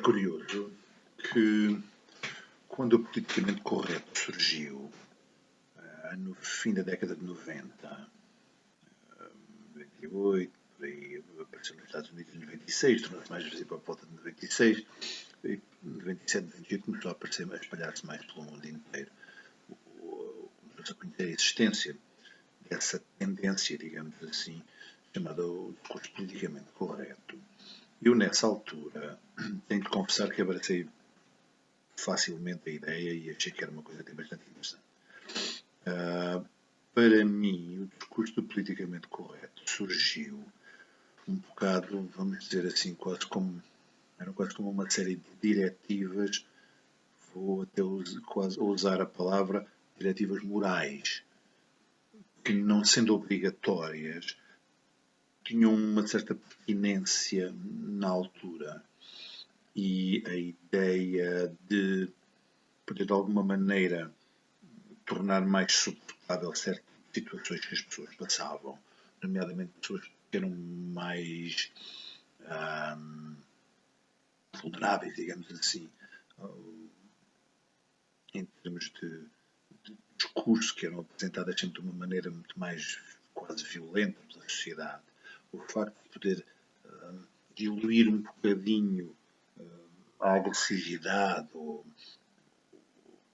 curioso que quando o politicamente correto surgiu, no fim da década de 90, 98, por aí apareceu nos Estados Unidos em 96, tornou-se mais visível por volta de 96, e 97, 98 começou a aparecer, a espalhar-se mais pelo mundo inteiro. Começou-se a conhecer a existência dessa tendência, digamos assim, chamada o discurso politicamente correto. Eu, nessa altura, tenho de confessar que abracei facilmente a ideia e achei que era uma coisa até bastante interessante. Para mim, o discurso do politicamente correto surgiu um bocado, vamos dizer assim, quase como uma série de diretivas, vou até quase usar a palavra diretivas morais, que não sendo obrigatórias, tinham uma certa pertinência na altura. E a ideia de poder, de alguma maneira, tornar mais suportável certas situações que as pessoas passavam, nomeadamente pessoas que eram mais vulneráveis, digamos assim, em termos de discurso, que eram apresentadas sempre de uma maneira muito mais quase violenta pela sociedade. O facto de poder diluir um bocadinho a agressividade ou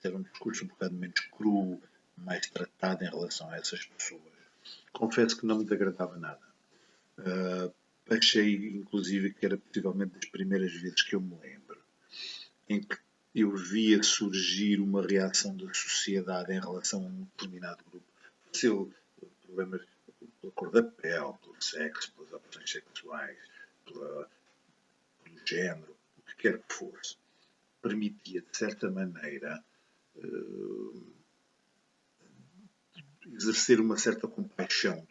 ter um discurso um bocado menos cru, mais tratado em relação a essas pessoas. Confesso que não me desagradava nada. Achei, inclusive, que era possivelmente das primeiras vezes que eu me lembro em que eu via surgir uma reação da sociedade em relação a um determinado grupo. Seu problemas pela cor da pele, pelo sexo, pelas opções sexuais, pelo género, o que quer que fosse, permitia, de certa maneira, exercer uma certa compaixão,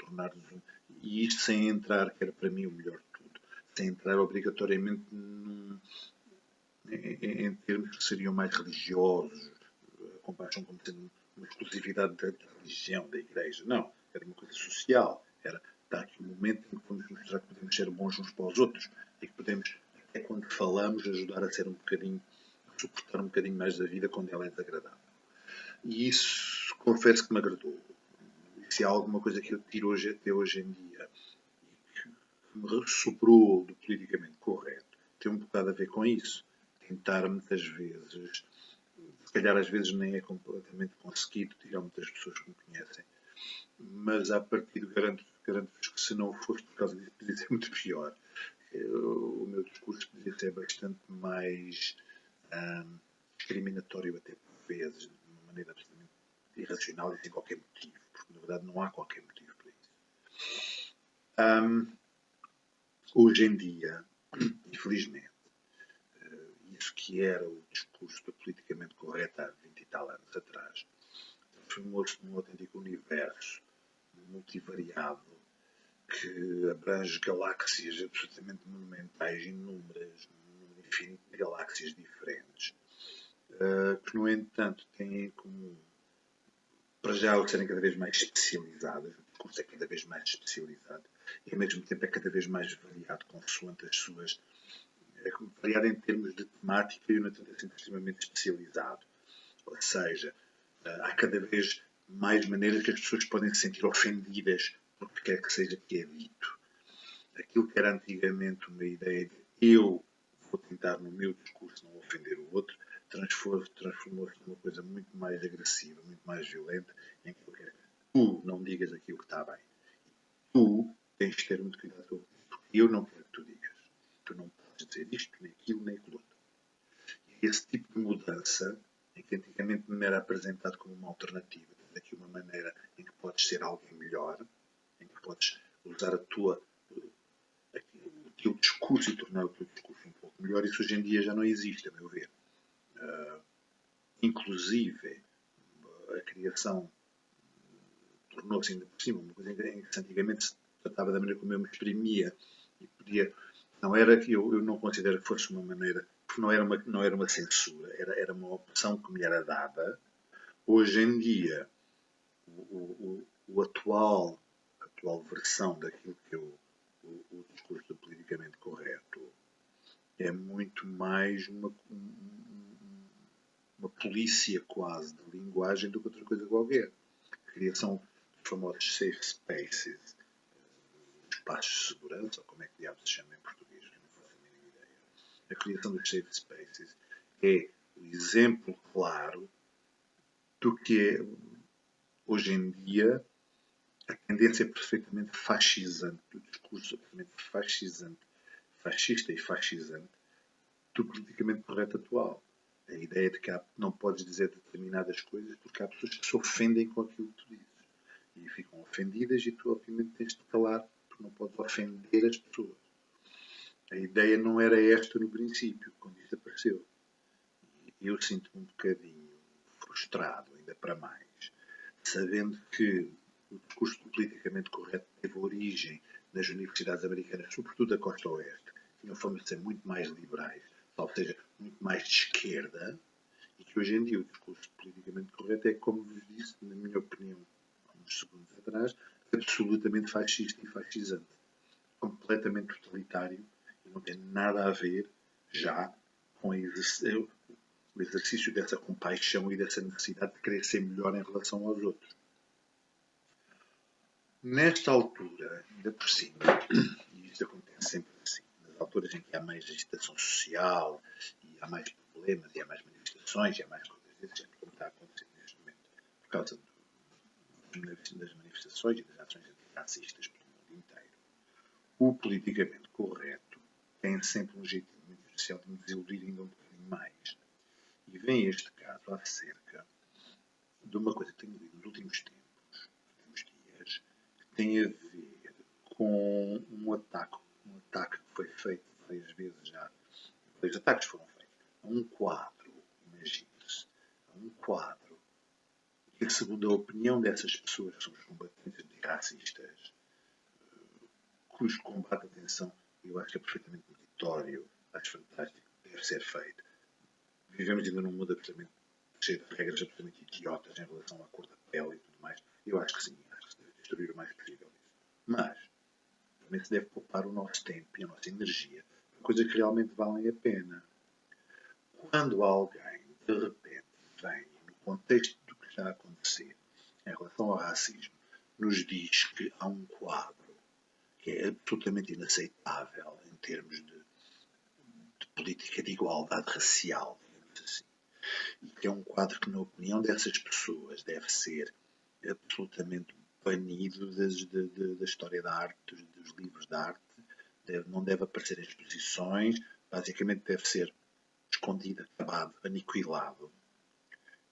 e isto sem entrar, que era para mim o melhor de tudo, sem entrar obrigatoriamente em termos que seriam mais religiosos, a compaixão como sendo uma exclusividade da religião, da igreja. Não, era uma coisa social. Está aqui um momento em que vamos mostrar que podemos ser bons uns para os outros e que podemos, até quando falamos, ajudar a ser um bocadinho, suportar um bocadinho mais da vida quando ela é desagradável. E isso, confesso que me agradou. Se há alguma coisa que eu tiro até hoje em dia e que me sobrou do politicamente correto, tem um bocado a ver com isso. Tentar muitas vezes, se calhar às vezes nem é completamente conseguido tirar muitas pessoas que me conhecem, mas a partir garanto-vos que se não fosse por causa disso, poderia ser muito pior. O meu discurso poderia ser bastante mais discriminatório até por vezes, de uma maneira absolutamente irracional e sem qualquer motivo, porque na verdade não há qualquer motivo para isso. Hoje em dia, infelizmente, isso que era o discurso do politicamente correto há 20 e tal anos atrás, transformou-se num autêntico universo multivariado que abrange galáxias absolutamente monumentais, inúmeras, um infinito de galáxias diferentes, que, no entanto, têm em comum, para já, ao serem cada vez mais especializadas, o discurso é cada vez mais especializado e, ao mesmo tempo, é cada vez mais variado, consoante as suas. É variado em termos de temática e, no entanto, é sempre extremamente especializado. Ou seja, há cada vez mais maneiras que as pessoas podem se sentir ofendidas por que quer que seja que é dito. Aquilo que era antigamente uma ideia de eu vou tentar no meu discurso não ofender o outro, transformou-se numa coisa muito mais agressiva, muito mais violenta, em que eu quero que tu não digas aquilo que está bem. Tu tens de ter muito cuidado, porque eu não quero que tu digas. Tu não podes dizer isto, nem aquilo, nem aquilo outro. E esse tipo de mudança, em que antigamente me era apresentado como uma alternativa, daqui uma maneira em que podes ser alguém melhor, em que podes usar o teu discurso e tornar o teu discurso um pouco melhor, isso hoje em dia já não existe, a meu ver. Inclusive, a criação tornou-se ainda por cima uma coisa em que antigamente se tratava da maneira como eu me exprimia e podia. Não era que eu não considero que fosse uma maneira, porque não era uma censura, era uma opção que me era dada. Hoje em dia, a atual versão daquilo que o discurso politicamente correto é muito mais uma polícia quase de linguagem do que outra coisa qualquer. A criação dos famosos safe spaces, espaços de segurança, ou como é que diabo se chama em português, que eu não faço a mínima ideia. A criação dos safe spaces é o exemplo claro do que é, hoje em dia, a tendência perfeitamente fascisante, do discurso absolutamente fascista e fascisante, do politicamente correto atual. A ideia de que não podes dizer determinadas coisas porque há pessoas que se ofendem com aquilo que tu dizes. E ficam ofendidas e tu, obviamente, tens de calar porque não podes ofender as pessoas. A ideia não era esta no princípio, quando isso apareceu. E eu sinto-me um bocadinho frustrado, ainda para mais, sabendo que o discurso politicamente correto teve origem nas universidades americanas, sobretudo da costa oeste, tinham fama de ser muito mais liberais, ou seja, muito mais de esquerda, e que hoje em dia o discurso politicamente correto é, como vos disse, na minha opinião, há uns segundos atrás, absolutamente fascista e fascisante, completamente totalitário, e não tem nada a ver já com o exercício dessa compaixão e dessa necessidade de querer ser melhor em relação aos outros. Nesta altura, ainda por cima, e isto acontece sempre assim, nas alturas em que há mais agitação social, e há mais problemas, e há mais manifestações, e há mais coisas desse género, como está a acontecer neste momento, por causa das manifestações e das ações antirracistas pelo mundo inteiro, o politicamente correto tem sempre um jeitinho muito especial de me desiludir ainda um bocadinho mais. E vem este caso acerca de uma coisa que tenho lido nos últimos tempos, nos últimos dias, que tem a ver com um ataque que foi feito várias vezes já. Vários ataques foram feitos a um quadro, imagine-se, a um quadro que, segundo a opinião dessas pessoas que são os combatentes antirracistas, cujo combate, atenção, eu acho que é perfeitamente meritório, acho fantástico, deve ser feito. Vivemos ainda num mundo absolutamente cheio de regras absolutamente idiotas em relação à cor da pele e tudo mais. Eu acho que sim, acho que se deve destruir o mais possível isso. Mas também se deve poupar o nosso tempo e a nossa energia para coisas que realmente valem a pena. Quando alguém, de repente, vem, no contexto do que está a acontecer em relação ao racismo, nos diz que há um quadro que é absolutamente inaceitável em termos de política de igualdade racial, digamos assim, e que é um quadro que, na opinião dessas pessoas, deve ser absolutamente banido da história da arte, dos livros de arte, não deve aparecer em exposições, basicamente deve ser escondido, acabado, aniquilado.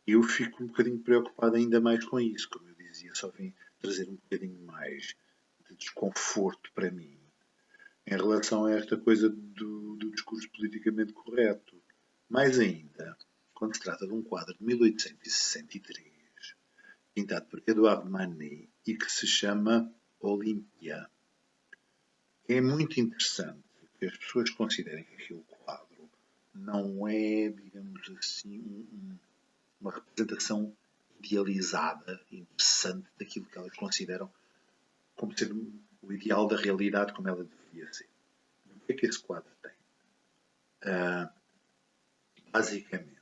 Eu fico um bocadinho preocupado ainda mais com isso, como eu dizia, só vim trazer um bocadinho mais de desconforto para mim em relação a esta coisa do discurso politicamente correto. Mais ainda, quando se trata de um quadro de 1863, pintado por Edouard Manet e que se chama Olímpia. É muito interessante que as pessoas considerem que aquele quadro não é, digamos assim, uma representação idealizada, interessante daquilo que elas consideram como sendo o ideal da realidade como ela deveria ser. O que é que esse quadro tem? Basicamente,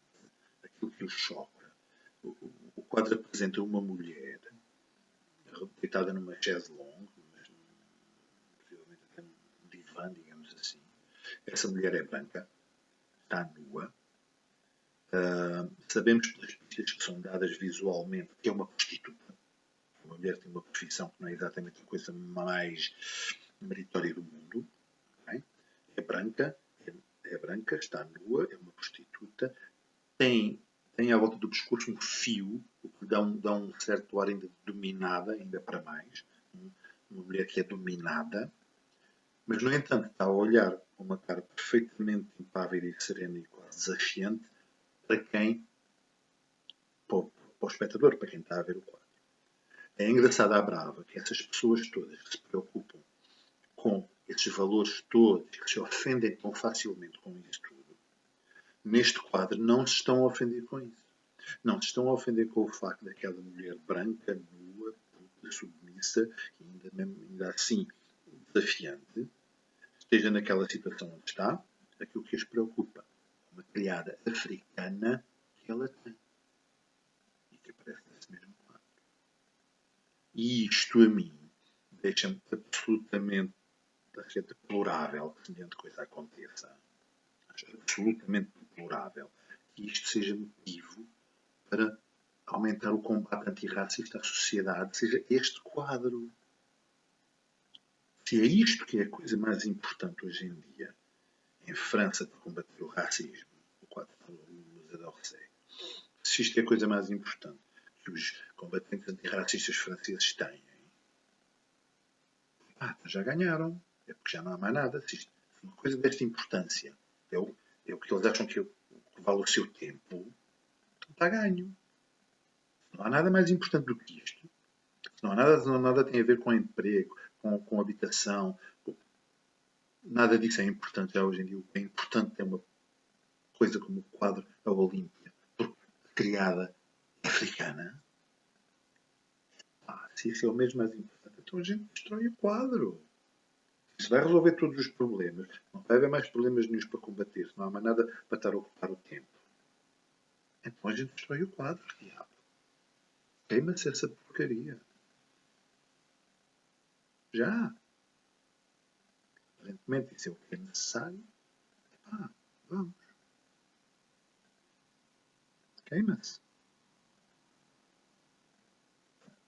aquilo que o choca. O quadro apresenta uma mulher deitada numa chaise longue, mas possivelmente até num divã, digamos assim. Essa mulher é branca, está nua. Sabemos pelas pistas que são dadas visualmente que é uma prostituta. Uma mulher que tem uma profissão que não é exatamente a coisa mais meritória do mundo. Okay? É branca, está nua, é uma prostituta, tem à volta do pescoço um fio, o que dá um certo ar ainda de dominada, ainda para mais. Uma mulher que é dominada, mas, no entanto, está a olhar com uma cara perfeitamente impávida e serena e quase desafiante para quem? Para o espectador, para quem está a ver o quadro. É engraçado à brava que essas pessoas todas que se preocupam com esses valores todos, que se ofendem tão facilmente com isso tudo, neste quadro não se estão a ofender com isso. Não se estão a ofender com o facto daquela mulher branca, nua, submissa, ainda assim desafiante, esteja naquela situação onde está, aquilo que as preocupa. Uma criada africana que ela tem. E que aparece nesse mesmo quadro. E isto a mim deixa-me absolutamente deplorável que semelhante coisa aconteça. Acho absolutamente deplorável que isto seja motivo para aumentar o combate antirracista à sociedade, seja este quadro. Se é isto que é a coisa mais importante hoje em dia, em França, para combater o racismo, o quadro do Musée d'Orsay, se isto é a coisa mais importante que os combatentes antirracistas franceses têm, já ganharam. É porque já não há mais nada. Se uma coisa desta importância é o que eles acham que vale o seu tempo, então está ganho. Não há nada mais importante do que isto. Não há nada tem a ver com emprego, com habitação. Nada disso é importante já hoje em dia. O que é importante é uma coisa como o quadro da Olímpia, criada africana. Se isso é o mesmo mais importante, então a gente destrói o quadro. Se vai resolver todos os problemas, não vai haver mais problemas nenhums para combater, não há mais nada para estar a ocupar o tempo. Então a gente destrói o quadro, diabo. Queima-se essa porcaria. Já. Aparentemente isso é o que é necessário. Vamos. Queima-se.